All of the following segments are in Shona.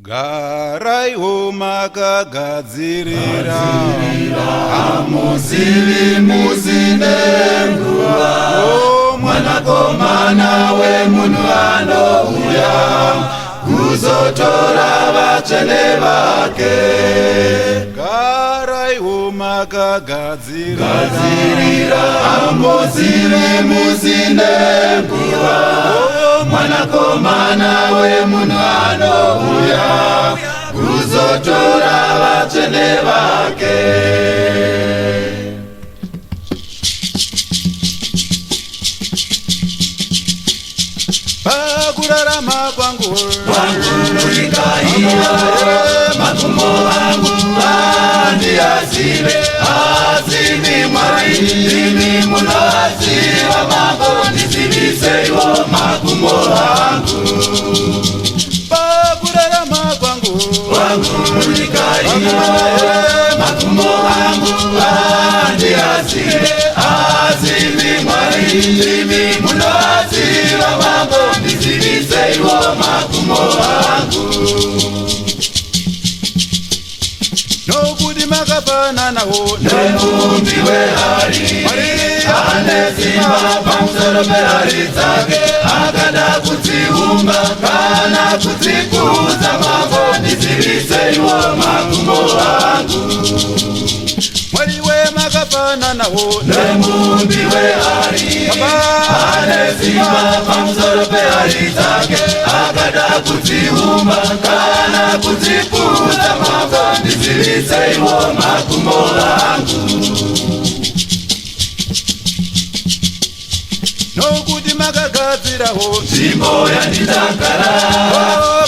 Garai makagadzirira hamuzivi muzinenguva mwanakomana wemunhu anouya kuzotora vatsvene vake. Garai makagadzirira hamuzivi muzinenguva mwanakomana wemunhu anouya kuzotora vatsvene vake. pakurarama kwangu munyika ino magumo angu andiyazive, asi Mwari imi munoziva mambo, ndiziviseiwo magumo angu. pakurarama kwangu munyika ino magumo angu andiyazive, asi Mwari imi munoziva mambo, ndiziviseiwo magumo angu. nokuti makafananawo Nemumbi wehari ane simba pamusoro pehari dzake, akada kudziumba kana kudzikudza mambo, ndiziviseiwo magumo angu. Mwari makafananawo Nemumbi wehari ane simba pamusoro pehari dzake, akada kudziumba kana kudzikudza mambo, ndiziviseiwo magumo angu. nokuti makagadzirawo nzvimbo yandichagara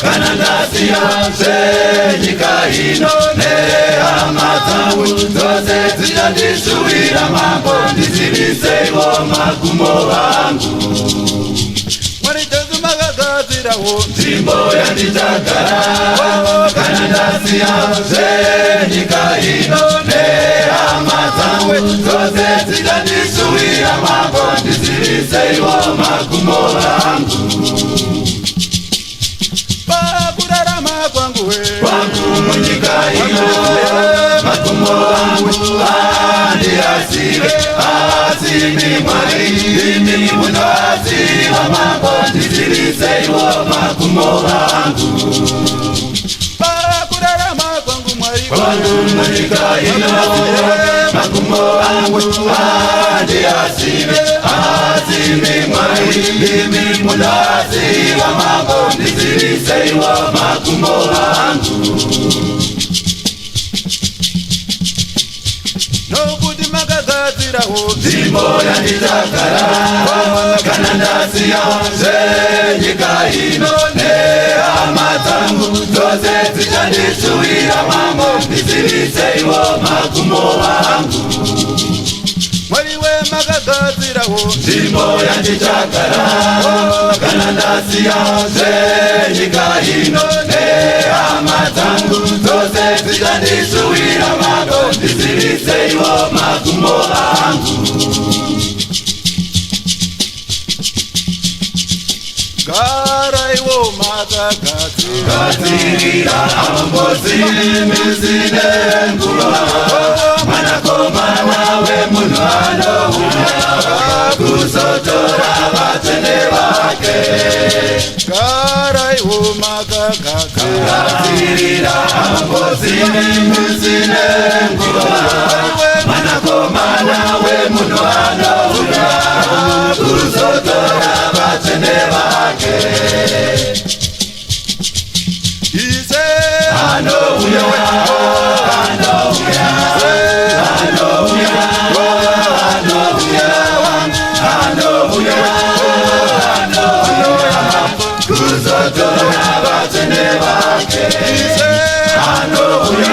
kana ndasiya zvenyika ino nehama dzangu dzose dzichandishuwira mambo, ndiziviseiwo magumo angu. Mwari Jesu makagadzirawo nzvimbo yandichagara kana ndasiya zvenyika ino nehama dzangu dzose dzichandishuwira mambo, ndiziviseiwo magumo angu. pakurarama kwangu munyika ino magumo angu andiyazive, asi Mwari imi munoziva mambo, ndiziviseiwo magumo angu. pakurarama kwangu Mwari munyika ino magumo angu andiyazive, asi Mwari imi munoziva mambo, ndiziviseiwo magumo angu. nokuti makagadzirawo nzvimbo yandichagara kana ndasiya zvenyika ino nehama dzangu dzose dzichandishuwira mambo, ndiziviseiwo magumo angu. Mwari makagadzirawo nzvimbo yandichagara kana ndasiya zvenyika ino nehama dzangu dzose dzichandishuwira mambo, ndiziviseiwo magumo angu. garaiwo makagadzira hamuzivimizine nguva mwanakomana wemunhu anouya kuzotora vatsvene vake. garaiwo makagadzira hamuzivimizine nguva mwanakomana wemunhu anouya kuzotora vatsvene vake. ise Anouya, anouya, anouya, anouya, anouya, kuzotora vatsvene vake. Anouya,